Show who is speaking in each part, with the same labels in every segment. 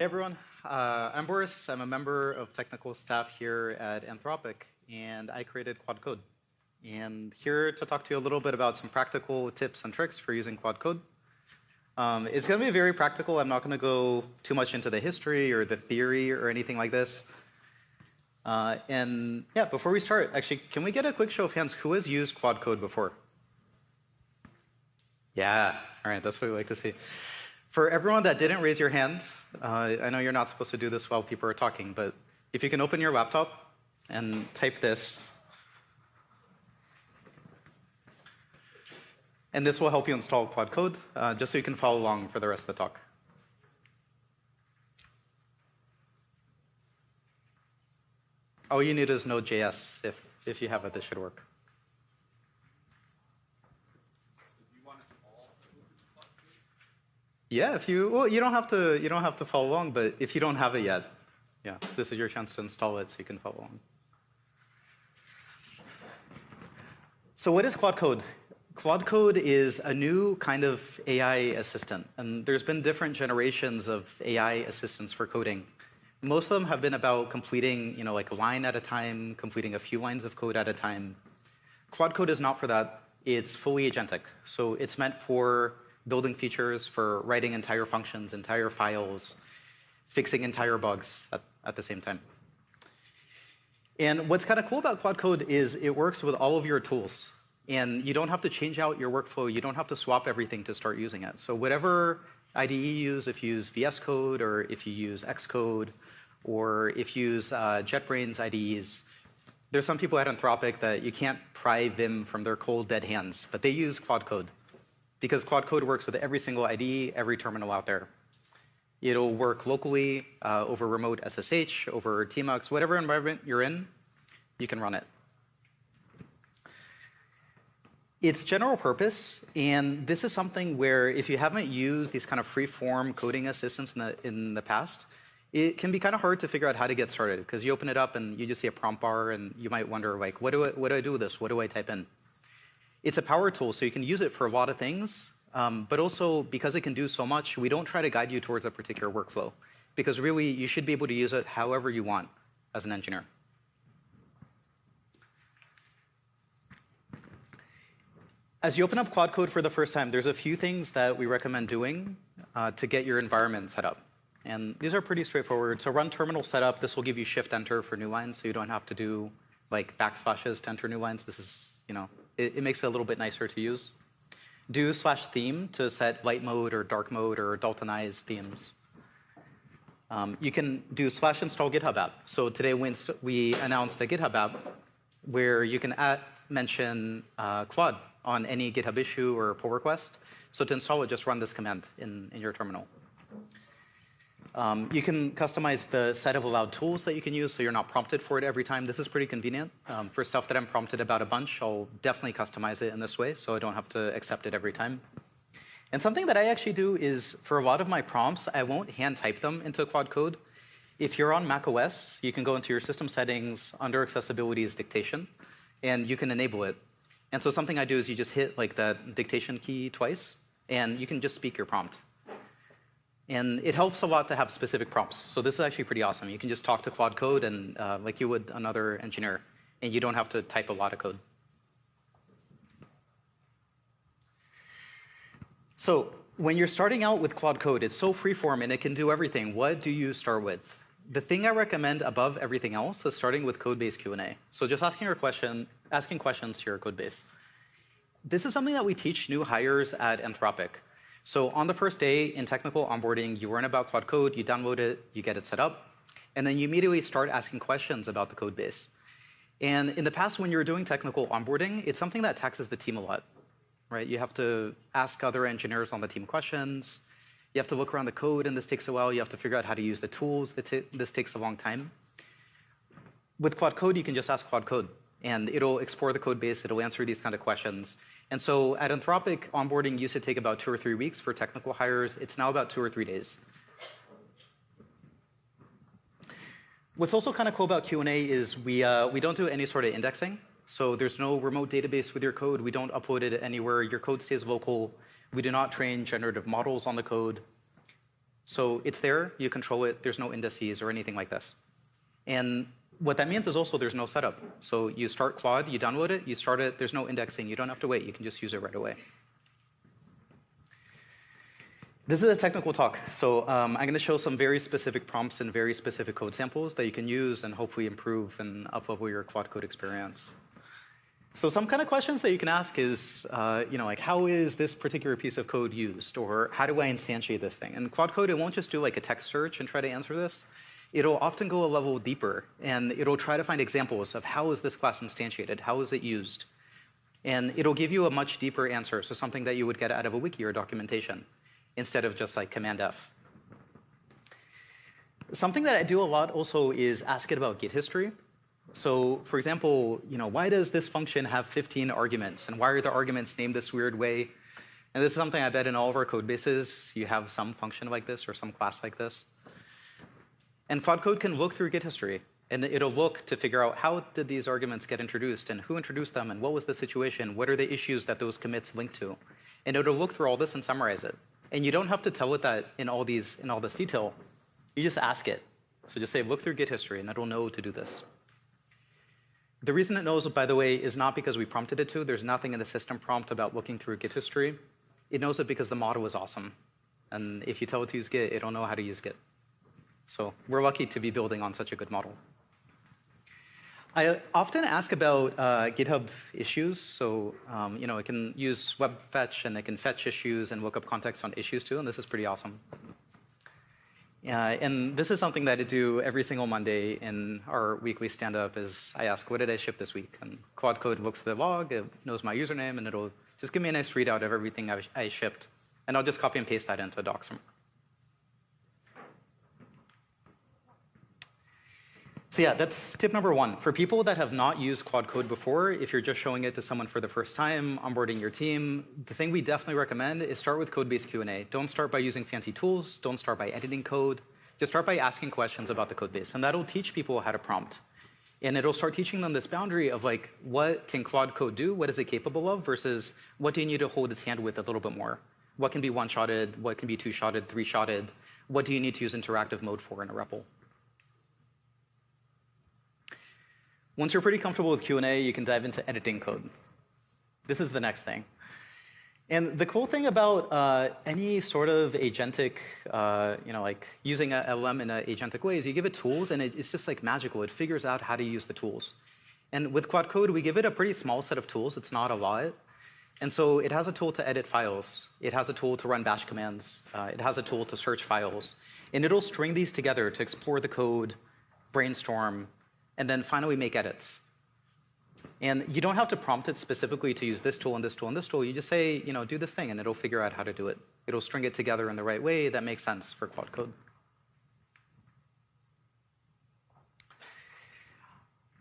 Speaker 1: everyone. I'm Boris. I'm a member of technical staff here at Anthropic, and I created Claude Code. And here to talk to you a little bit about some practical tips and tricks for using Claude Code. It's going to be very practical. I'm not going to go too much into the history or the theory or anything like this. And yeah, before we start, actually, can we get a quick show of hands? Who has used Claude Code before? Yeah, all right, that's what we like to see. For everyone that didn't raise your hand, I know you're not supposed to do this while people are talking, but if you can open your laptop and type this, and this will help you install Claude Code, just so you can follow along for the rest of the talk. All you need is Node.js. If you have it, this should work. Yeah, well, you don't have to follow along, but if you don't have it yet, yeah, this is your chance to install it so you can follow along. So what is Claude Code? Claude Code is a new kind of AI assistant, and there's been different generations of AI assistants for coding. Most of them have been about completing, like a line at a time, completing a few lines of code at a time. Claude Code is not for that. It's fully agentic. So it's meant for building features, for writing entire functions, entire files, fixing entire bugs at the same time. And what's kind of cool about Claude Code is it works with all of your tools. And you don't have to change out your workflow. You don't have to swap everything to start using it. So whatever IDE you use, if you use VS Code, or if you use Xcode, or if you use JetBrains IDEs, there's some people at Anthropic that you can't pry Vim from their cold, dead hands, but they use Claude Code. Because Claude Code works with every single IDE, every terminal out there. It'll work locally, over remote SSH, over tmux, whatever environment you're in, you can run it. It's general purpose, and this is something where if you haven't used these kind of free-form coding assistants in the past, it can be kind of hard to figure out how to get started, because you open it up and you just see a prompt bar, and you might wonder, like, what do I do with this? What do I type in? It's a power tool, so you can use it for a lot of things, but also because it can do so much, we don't try to guide you towards a particular workflow, because really, you should be able to use it however you want as an engineer. As you open up Claude Code for the first time, there's a few things that we recommend doing to get your environment set up. And these are pretty straightforward. So run terminal setup. This will give you Shift-Enter for new lines, so you don't have to do like backslashes to enter new lines. This is, it makes it a little bit nicer to use. Do /theme to set light mode or dark mode or Daltonize themes. You can do /install GitHub app. So today we announced a GitHub app where you can mention Claude on any GitHub issue or pull request. So to install it, just run this command in your terminal. You can customize the set of allowed tools that you can use so you're not prompted for it every time. This is pretty convenient. For stuff that I'm prompted about a bunch, I'll definitely customize it in this way so I don't have to accept it every time. And something that I actually do is, for a lot of my prompts, I won't hand type them into Claude Code. If you're on macOS, you can go into your system settings, under accessibility is dictation, and you can enable it. And so something I do is you just hit like that dictation key twice, and you can just speak your prompt. And it helps a lot to have specific prompts. So this is actually pretty awesome. You can just talk to Claude Code and like you would another engineer, and you don't have to type a lot of code. So when you're starting out with Claude Code, it's so freeform and it can do everything. What do you start with? The thing I recommend above everything else is starting with code-based Q&A. So just asking questions to your code base. This is something that we teach new hires at Anthropic. So on the first day in technical onboarding, you learn about Claude Code, you download it, you get it set up, and then you immediately start asking questions about the code base. And in the past, when you were doing technical onboarding, it's something that taxes the team a lot, right? You have to ask other engineers on the team questions. You have to look around the code, and this takes a while. You have to figure out how to use the tools. This takes a long time. With Claude Code, you can just ask Claude Code, and it'll explore the code base. It'll answer these kind of questions. And so at Anthropic, onboarding used to take about 2 or 3 weeks for technical hires. It's now about 2 or 3 days. What's also kind of cool about Q&A is we don't do any sort of indexing. So there's no remote database with your code. We don't upload it anywhere. Your code stays local. We do not train generative models on the code. So it's there, you control it, there's no indices or anything like this. And what that means is also there's no setup. So you start Claude, you download it, you start it, there's no indexing, you don't have to wait, you can just use it right away. This is a technical talk, so I'm going to show some very specific prompts and very specific code samples that you can use and hopefully improve and up-level your Claude Code experience. So some kind of questions that you can ask is, like how is this particular piece of code used, or how do I instantiate this thing? And Claude Code, it won't just do like a text search and try to answer this. It'll often go a level deeper, and it'll try to find examples of how is this class instantiated, how is it used, and it'll give you a much deeper answer, so something that you would get out of a wiki or documentation, instead of just like Command F. Something that I do a lot also is ask it about Git history. So for example, why does this function have 15 arguments? And why are the arguments named this weird way? And this is something I bet in all of our code bases, you have some function like this or some class like this. And Claude Code can look through Git history. And it'll look to figure out how did these arguments get introduced, and who introduced them, and what was the situation, what are the issues that those commits link to. And it'll look through all this and summarize it. And you don't have to tell it that in all this detail. You just ask it. So just say, look through Git history, and it'll know to do this. The reason it knows, by the way, is not because we prompted it to. There's nothing in the system prompt about looking through Git history. It knows it because the model is awesome. And if you tell it to use Git, it'll know how to use Git. So we're lucky to be building on such a good model. I often ask about GitHub issues. So it can use web fetch, and it can fetch issues and look up context on issues too. And this is pretty awesome. And this is something that I do every single Monday in our weekly stand-up is I ask, what did I ship this week? And Claude Code looks at the log, it knows my username, and it'll just give me a nice readout of everything I shipped. And I'll just copy and paste that into a doc somewhere. So yeah, that's tip number one. For people that have not used Claude Code before, if you're just showing it to someone for the first time, onboarding your team, the thing we definitely recommend is start with code-based Q&A. Don't start by using fancy tools. Don't start by editing code. Just start by asking questions about the code base. And that'll teach people how to prompt. And it'll start teaching them this boundary of like, what can Claude Code do? What is it capable of? Versus what do you need to hold its hand with a little bit more? What can be one-shotted? What can be two-shotted, three-shotted? What do you need to use interactive mode for in a REPL? Once you're pretty comfortable with Q&A, you can dive into editing code. This is the next thing. And the cool thing about any sort of agentic, like using a LM in an agentic way is you give it tools, and it's just like magical. It figures out how to use the tools. And with Claude Code, we give it a pretty small set of tools. It's not a lot. And so it has a tool to edit files. It has a tool to run bash commands. It has a tool to search files. And it'll string these together to explore the code, brainstorm, and then finally make edits. And you don't have to prompt it specifically to use this tool and this tool and this tool. You just say, do this thing, and it'll figure out how to do it. It'll string it together in the right way that makes sense for Claude Code.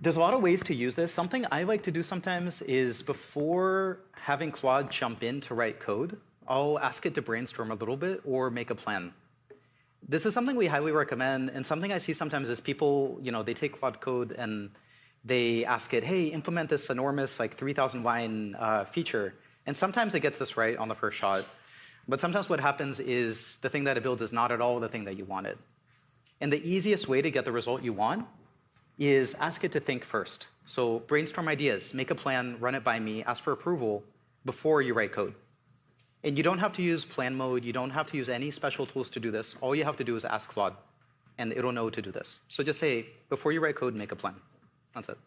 Speaker 1: There's a lot of ways to use this. Something I like to do sometimes is before having Claude jump in to write code, I'll ask it to brainstorm a little bit or make a plan. This is something we highly recommend, and something I see sometimes is people, they take Claude Code and they ask it, hey, implement this enormous, like 3,000 line feature. And sometimes it gets this right on the first shot. But sometimes what happens is the thing that it builds is not at all the thing that you wanted. And the easiest way to get the result you want is ask it to think first. So brainstorm ideas, make a plan, run it by me, ask for approval before you write code. And you don't have to use plan mode. You don't have to use any special tools to do this. All you have to do is ask Claude, and it'll know to do this. So just say, before you write code, make a plan. That's it.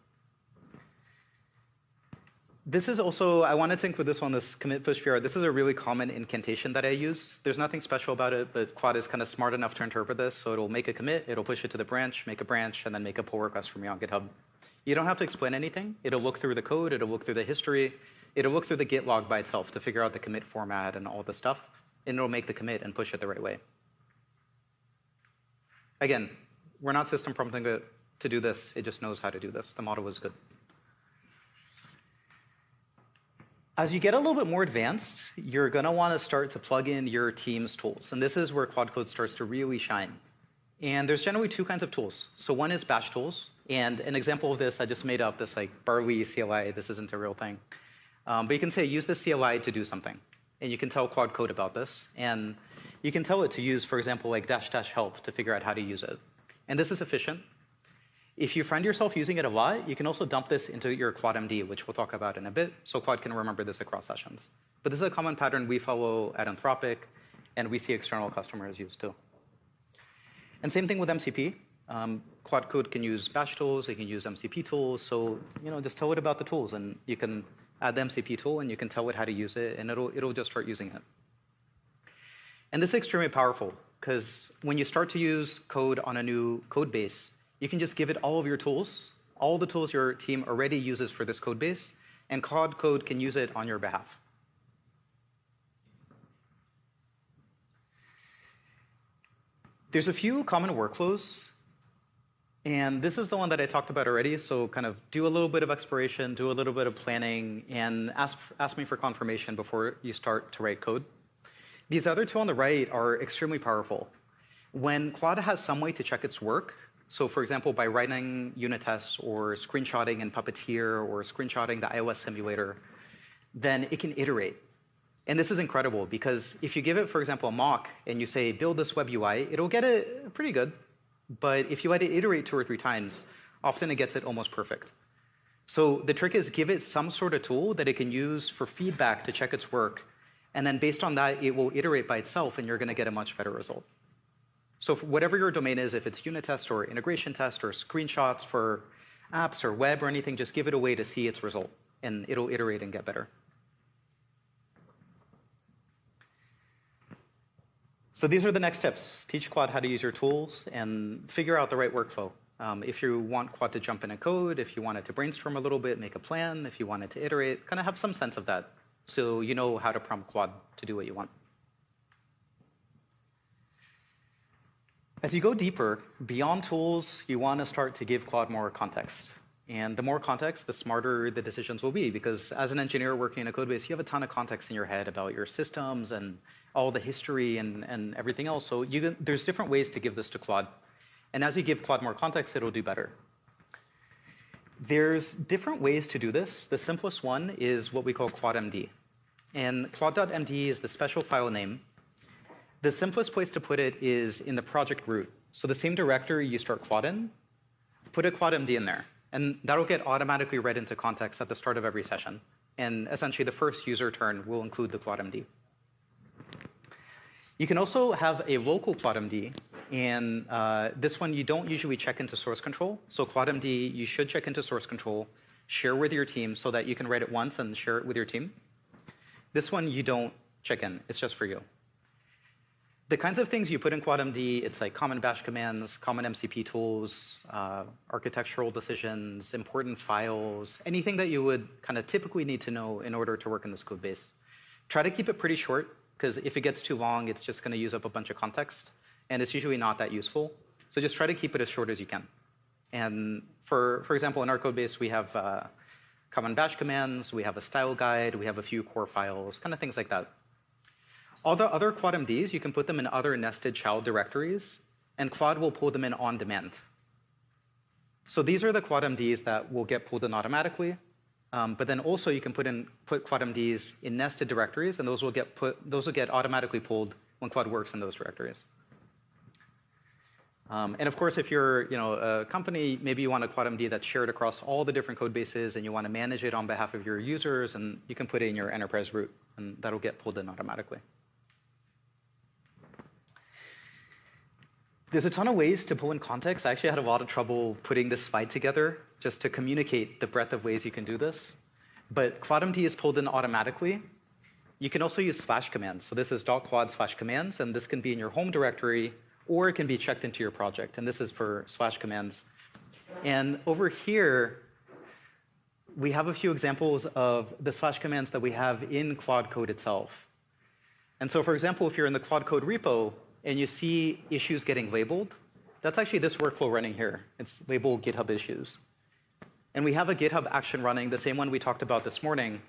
Speaker 1: This is also, I wanted to include this one, this commit push PR. This is a really common incantation that I use. There's nothing special about it, but Claude is kind of smart enough to interpret this. So it'll make a commit, it'll push it to the branch, make a branch, and then make a pull request for me on GitHub. You don't have to explain anything. It'll look through the code, it'll look through the history, it'll look through the Git log by itself to figure out the commit format and all the stuff, and it'll make the commit and push it the right way. Again, we're not system prompting it to do this. It just knows how to do this. The model is good. As you get a little bit more advanced, you're going to want to start to plug in your team's tools. And this is where Claude Code starts to really shine. And there's generally two kinds of tools. So one is bash tools. And an example of this, I just made up this like Barley CLI. This isn't a real thing. But you can say, use this CLI to do something. And you can tell Claude Code about this. And you can tell it to use, for example, like dash dash help to figure out how to use it. And this is efficient. If you find yourself using it a lot, you can also dump this into your Claude MD, which we'll talk about in a bit, so Claude can remember this across sessions. But this is a common pattern we follow at Anthropic, and we see external customers use too. And same thing with MCP. Claude Code can use bash tools, it can use MCP tools, so just tell it about the tools, and you can add the MCP tool, and you can tell it how to use it, and it'll just start using it. And this is extremely powerful, because when you start to use code on a new code base, you can just give it all of your tools, all the tools your team already uses for this code base, and Claude Code can use it on your behalf. There's a few common workflows, and this is the one that I talked about already, so kind of do a little bit of exploration, do a little bit of planning, and ask me for confirmation before you start to write code. These other two on the right are extremely powerful. When Claude has some way to check its work, so for example, by writing unit tests or screenshotting in Puppeteer or screenshotting the iOS simulator, then it can iterate. And this is incredible because if you give it, for example, a mock and you say, build this web UI, it'll get it pretty good. But if you let it iterate 2 or 3 times, often it gets it almost perfect. So the trick is give it some sort of tool that it can use for feedback to check its work. And then based on that, it will iterate by itself and you're going to get a much better result. So for whatever your domain is, if it's unit test or integration test or screenshots for apps or web or anything, just give it a way to see its result, and it'll iterate and get better. So these are the next steps. Teach Claude how to use your tools and figure out the right workflow. If you want Claude to jump in a code, if you want it to brainstorm a little bit, make a plan, if you want it to iterate, kind of have some sense of that so you know how to prompt Claude to do what you want. As you go deeper, beyond tools, you want to start to give Claude more context. And the more context, the smarter the decisions will be, because as an engineer working in a code base, you have a ton of context in your head about your systems and all the history and everything else. So there's different ways to give this to Claude. And as you give Claude more context, it'll do better. There's different ways to do this. The simplest one is what we call Claude MD. And Claude.md is the special file name. The simplest place to put it is in the project root. So the same directory you start Claude in, put a Claude MD in there. And that'll get automatically read into context at the start of every session. And essentially, the first user turn will include the Claude MD. You can also have a local Claude MD. And this one, you don't usually check into source control. So Claude MD, you should check into source control, share with your team so that you can write it once and share it with your team. This one, you don't check in. It's just for you. The kinds of things you put in Claude MD, it's like common bash commands, common MCP tools, architectural decisions, important files, anything that you would kind of typically need to know in order to work in this code base. Try to keep it pretty short, because if it gets too long, it's just going to use up a bunch of context, and it's usually not that useful. So just try to keep it as short as you can. And for example, in our code base, we have common bash commands, we have a style guide, we have a few core files, kind of things like that. All the other Claude MDs, you can put them in other nested child directories, and Claude will pull them in on demand. So these are the Claude MDs that will get pulled in automatically. But then also you can put Claude MDs in nested directories, and those will get automatically pulled when Claude works in those directories. And of course, if you're a company, maybe you want a Claude MD that's shared across all the different code bases, and you want to manage it on behalf of your users, and you can put it in your enterprise root, and that'll get pulled in automatically. There's a ton of ways to pull in context. I actually had a lot of trouble putting this slide together just to communicate the breadth of ways you can do this. But ClaudMD is pulled in automatically. You can also use slash commands. So this is .claude/commands, and this can be in your home directory, or it can be checked into your project. And this is for slash commands. And over here, we have a few examples of the slash commands that we have in Claude Code itself. And so for example, if you're in the Claude Code repo, and you see issues getting labeled, that's actually this workflow running here. It's labeled GitHub issues. And we have a GitHub action running, the same one we talked about this morning,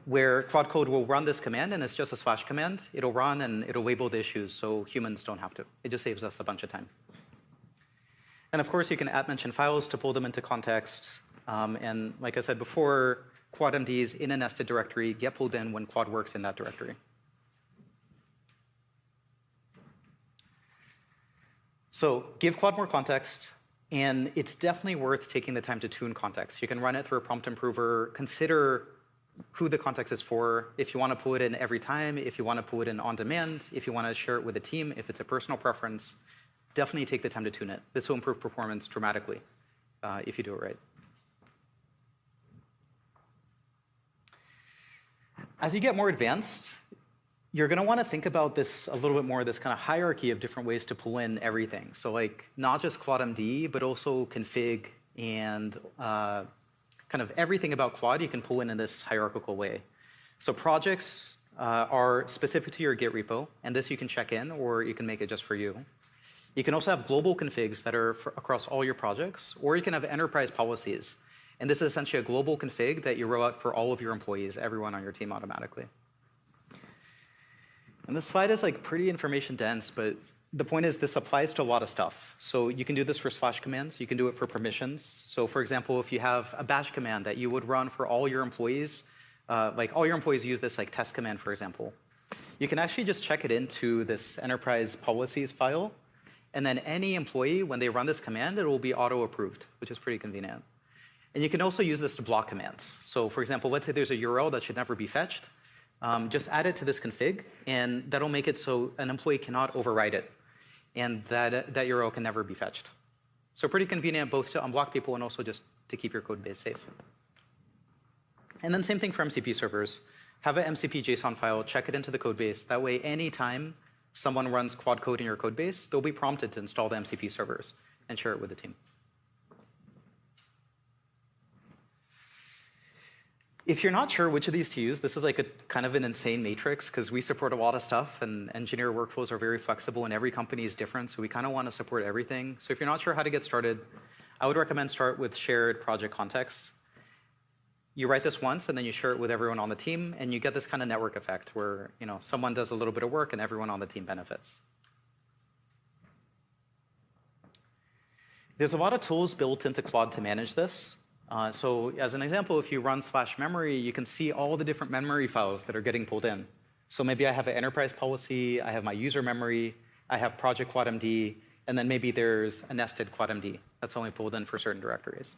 Speaker 1: where Claude Code will run this command, and it's just a slash command. It'll run, and it'll label the issues, so humans don't have to. It just saves us a bunch of time. And of course, you can @mention files to pull them into context. And like I said before, Claude MDs in a nested directory get pulled in when Claude works in that directory. So give Claude more context, and it's definitely worth taking the time to tune context. You can run it through a prompt improver, consider who the context is for, if you want to pull it in every time, if you want to pull it in on demand, if you want to share it with a team, if it's a personal preference, definitely take the time to tune it. This will improve performance dramatically if you do it right. As you get more advanced, you're going to want to think about this a little bit more, this kind of hierarchy of different ways to pull in everything. So like not just ClaudeMD, but also config and kind of everything about Claude you can pull in this hierarchical way. So projects are specific to your Git repo, and this you can check in, or you can make it just for you. You can also have global configs that are across all your projects, or you can have enterprise policies. And this is essentially a global config that you roll out for all of your employees, everyone on your team automatically. And this slide is like pretty information dense, but the point is this applies to a lot of stuff. So you can do this for slash commands. You can do it for permissions. So for example, if you have a bash command that you would run for all your employees, like all your employees use this like test command, for example, you can actually just check it into this enterprise policies file. And then any employee, when they run this command, it will be auto-approved, which is pretty convenient. And you can also use this to block commands. So for example, let's say there's a URL that should never be fetched. Just add it to this config, and that'll make it so an employee cannot override it, and that URL can never be fetched. So pretty convenient both to unblock people and also just to keep your code base safe. And then same thing for MCP servers. Have an MCP JSON file, check it into the code base. That way, anytime someone runs Claude Code in your code base, they'll be prompted to install the MCP servers and share it with the team. If you're not sure which of these to use, this is like a kind of an insane matrix because we support a lot of stuff and engineer workflows are very flexible and every company is different, so we kind of want to support everything. So if you're not sure how to get started, I would recommend start with shared project context. You write this once and then you share it with everyone on the team and you get this kind of network effect where someone does a little bit of work and everyone on the team benefits. There's a lot of tools built into Claude to manage this. So as an example, if you run /memory, you can see all the different memory files that are getting pulled in. So maybe I have an enterprise policy, I have my user memory, I have project ClaudeMD, and then maybe there's a nested ClaudeMD that's only pulled in for certain directories.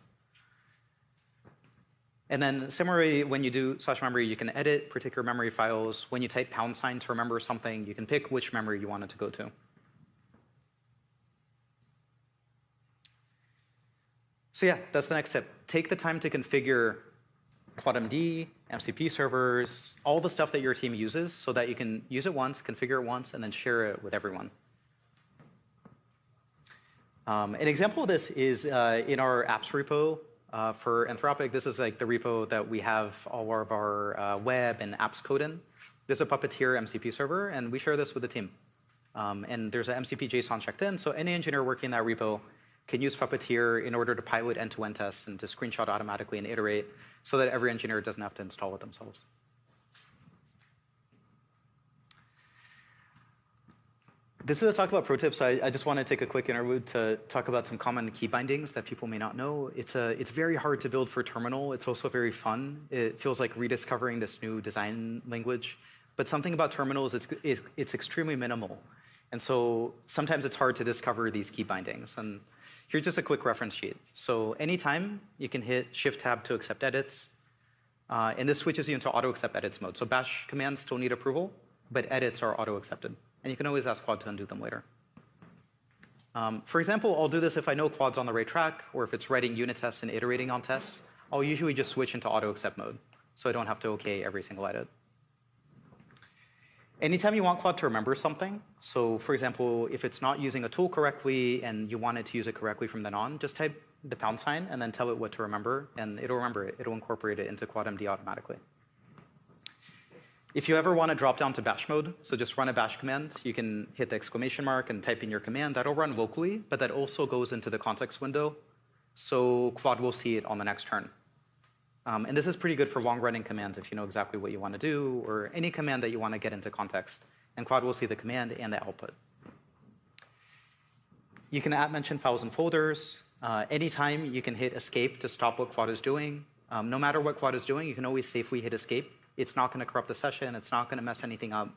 Speaker 1: And then similarly, when you do /memory, you can edit particular memory files. When you type # to remember something, you can pick which memory you want it to go to. So yeah, that's the next step. Take the time to configure ClaudeMD, MCP servers, all the stuff that your team uses so that you can use it once, configure it once, and then share it with everyone. An example of this is in our apps repo for Anthropic. This is like the repo that we have all of our web and apps code in. There's a Puppeteer MCP server, and we share this with the team. And there's an MCP JSON checked in, so any engineer working in that repo can use Puppeteer in order to pilot end-to-end tests and to screenshot automatically and iterate so that every engineer doesn't have to install it themselves. This is a talk about pro tips, so I just want to take a quick interlude to talk about some common key bindings that people may not know. It's very hard to build for terminal. It's also very fun. It feels like rediscovering this new design language. But something about terminals, it's extremely minimal. And so sometimes it's hard to discover these key bindings. And here's just a quick reference sheet. So anytime you can hit Shift-Tab to accept edits. And this switches you into auto-accept edits mode. So bash commands still need approval, but edits are auto-accepted. And you can always ask Claude to undo them later. For example, I'll do this if I know Claude's on the right track, or if it's writing unit tests and iterating on tests. I'll usually just switch into auto-accept mode, so I don't have to OK every single edit. Anytime you want Claude to remember something, so for example, if it's not using a tool correctly and you want it to use it correctly from then on, just type the # and then tell it what to remember, and it'll remember it. It'll incorporate it into ClaudeMD automatically. If you ever want to drop down to bash mode, so just run a bash command, you can hit the exclamation mark and type in your command. That'll run locally, but that also goes into the context window, so Claude will see it on the next turn. And this is pretty good for long-running commands if you know exactly what you want to do, or any command that you want to get into context. And Claude will see the command and the output. You can @mention files and folders. Anytime you can hit escape to stop what Claude is doing. No matter what Claude is doing, you can always safely hit escape. It's not going to corrupt the session. It's not going to mess anything up.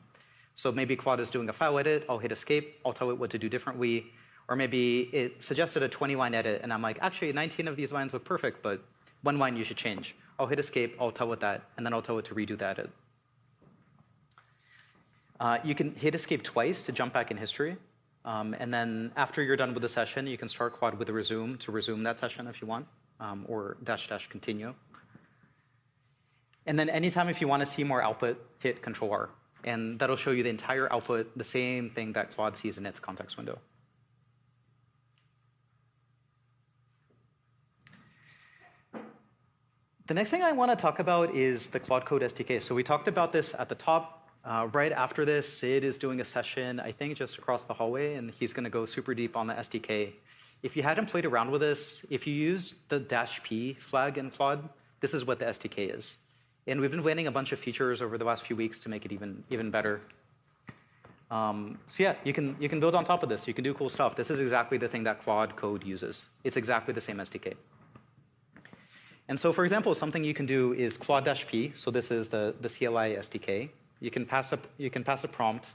Speaker 1: So maybe Claude is doing a file edit. I'll hit escape. I'll tell it what to do differently. Or maybe it suggested a 20-line edit, and I'm like, actually, 19 of these lines look perfect, but one line you should change. I'll hit escape, I'll tell it that, and then I'll tell it to redo the edit. You can hit escape twice to jump back in history. And then after you're done with the session, you can start Claude with a resume to resume that session if you want, or -- continue. And then anytime if you want to see more output, hit Control R. And that'll show you the entire output, the same thing that Claude sees in its context window. The next thing I want to talk about is the Claude Code SDK. So we talked about this at the top. Right after this, Sid is doing a session, I think just across the hallway, and he's going to go super deep on the SDK. If you hadn't played around with this, if you use the -p flag in Claude, this is what the SDK is. And we've been landing a bunch of features over the last few weeks to make it even better. So yeah, you can build on top of this. You can do cool stuff. This is exactly the thing that Claude Code uses. It's exactly the same SDK. And so, for example, something you can do is Claude-P. So this is the CLI SDK. You can pass a prompt.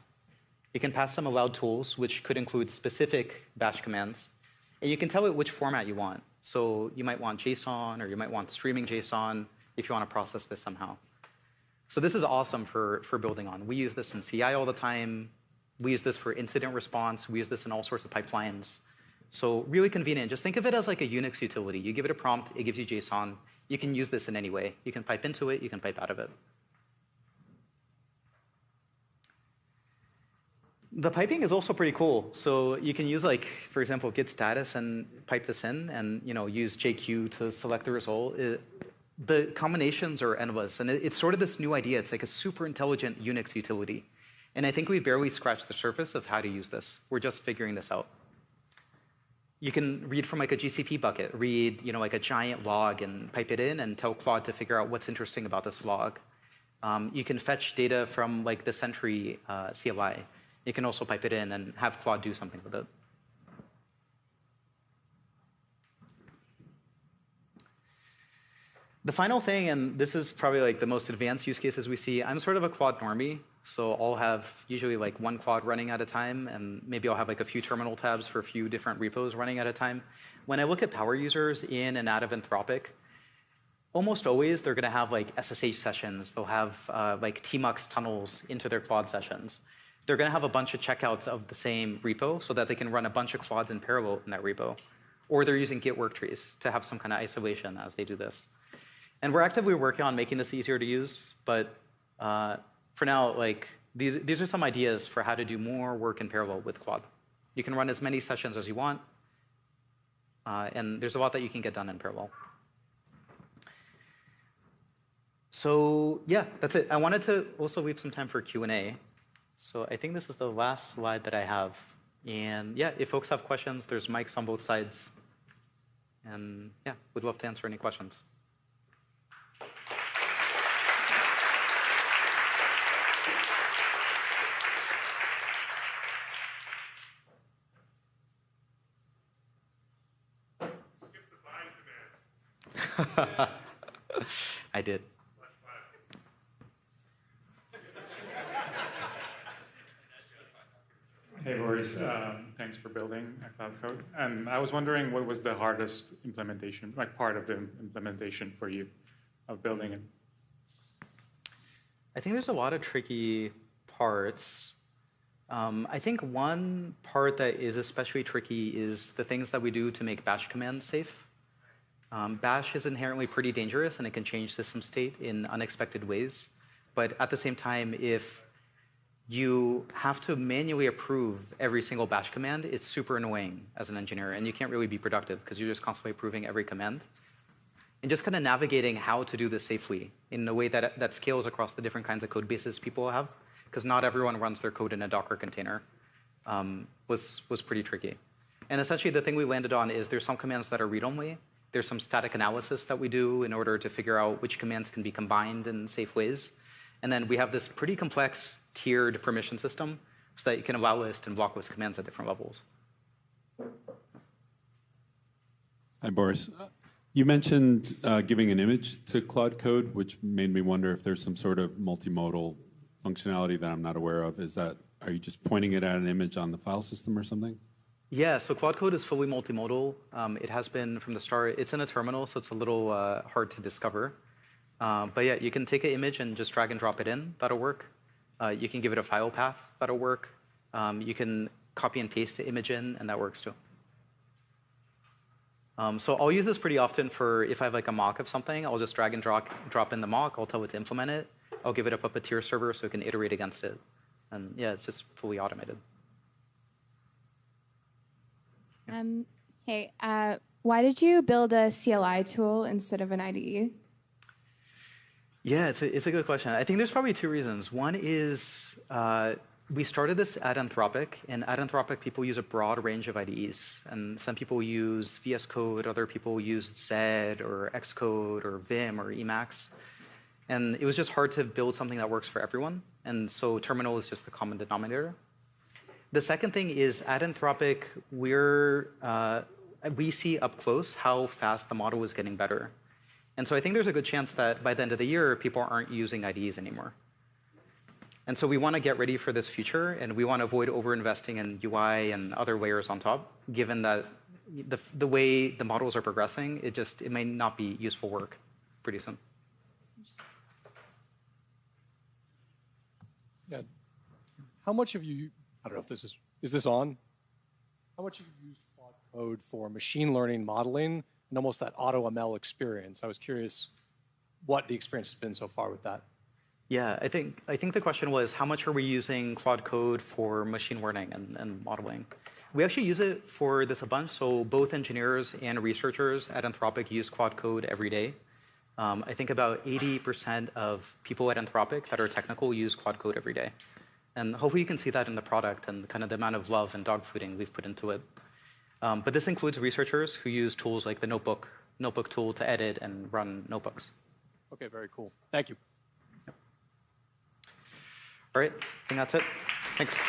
Speaker 1: You can pass some allowed tools, which could include specific bash commands. And you can tell it which format you want. So you might want JSON, or you might want streaming JSON if you want to process this somehow. So this is awesome for building on. We use this in CI all the time. We use this for incident response. We use this in all sorts of pipelines. So really convenient. Just think of it as like a Unix utility. You give it a prompt, it gives you JSON. You can use this in any way. You can pipe into it, you can pipe out of it. The piping is also pretty cool. So you can use, like, for example, git status and pipe this in, and use JQ to select the result. The combinations are endless, and it's sort of this new idea. It's like a super intelligent Unix utility. And I think we barely scratched the surface of how to use this. We're just figuring this out. You can read from like a GCP bucket, read like a giant log and pipe it in and tell Claude to figure out what's interesting about this log. You can fetch data from like the Sentry CLI. You can also pipe it in and have Claude do something with it. The final thing, and this is probably like the most advanced use cases we see, I'm sort of a Claude normie. So I'll have usually like one Claude running at a time, and maybe I'll have like a few terminal tabs for a few different repos running at a time. When I look at power users in and out of Anthropic, almost always they're going to have like SSH sessions. They'll have like tmux tunnels into their Claude sessions. They're going to have a bunch of checkouts of the same repo so that they can run a bunch of Claudes in parallel in that repo. Or they're using Git work trees to have some kind of isolation as they do this. And we're actively working on making this easier to use, but for now, like these are some ideas for how to do more work in parallel with Claude. You can run as many sessions as you want, and there's a lot that you can get done in parallel. So yeah, that's it. I wanted to also leave some time for Q&A. So I think this is the last slide that I have. And yeah, if folks have questions, there's mics on both sides. And yeah, we'd love to answer any questions. I did.
Speaker 2: Hey, Boris. Thanks for building Claude Code. And I was wondering what was the hardest implementation, like part of the implementation for you of building it?
Speaker 1: I think there's a lot of tricky parts. I think one part that is especially tricky is the things that we do to make bash commands safe. Bash is inherently pretty dangerous, and it can change system state in unexpected ways. But at the same time, if you have to manually approve every single bash command, it's super annoying as an engineer, and you can't really be productive because you're just constantly approving every command. And just kind of navigating how to do this safely in a way that scales across the different kinds of code bases people have, because not everyone runs their code in a Docker container, was pretty tricky. And essentially, the thing we landed on is there's some commands that are read-only. There's some static analysis that we do in order to figure out which commands can be combined in safe ways. And then we have this pretty complex tiered permission system so that you can allow list and block list commands at different levels.
Speaker 3: Hi, Boris. You mentioned giving an image to Claude Code, which made me wonder if there's some sort of multimodal functionality that I'm not aware of. Are you just pointing it at an image on the file system or something?
Speaker 1: Yeah, so Claude Code is fully multimodal. It has been from the start. It's in a terminal, so it's a little hard to discover. But yeah, you can take an image and just drag and drop it in. That'll work. You can give it a file path. That'll work. You can copy and paste the image in, and that works too. So I'll use this pretty often for if I have like a mock of something, I'll just drag and drop in the mock. I'll tell it to implement it. I'll give it a Puppeteer server so it can iterate against it. And yeah, it's just fully automated.
Speaker 4: Hey, why did you build a CLI tool instead of an IDE?
Speaker 1: Yeah, it's a good question. I think there's probably two reasons. One is we started this at Anthropic, and at Anthropic, people use a broad range of IDEs. And some people use VS Code, other people use Zed or Xcode or Vim or Emacs. And it was just hard to build something that works for everyone. And so terminal is just the common denominator. The second thing is at Anthropic, we see up close how fast the model is getting better. And so I think there's a good chance that by the end of the year, people aren't using IDEs anymore. And so we want to get ready for this future, and we want to avoid over-investing in UI and other layers on top, given that the way the models are progressing, it may not be useful work pretty soon.
Speaker 5: Yeah. How much have you, I don't know if this is this on? How much have you used Claude Code for machine learning modeling and almost that AutoML experience? I was curious what the experience has been so far with that.
Speaker 1: Yeah, I think the question was how much are we using Claude Code for machine learning and modeling? We actually use it for this a bunch. So both engineers and researchers at Anthropic use Claude Code every day. I think about 80% of people at Anthropic that are technical use Claude Code every day. And hopefully you can see that in the product and kind of the amount of love and dogfooding we've put into it. But this includes researchers who use tools like the notebook tool to edit and run notebooks.
Speaker 5: Okay, very cool. Thank you.
Speaker 1: All right, I think that's it. Thanks.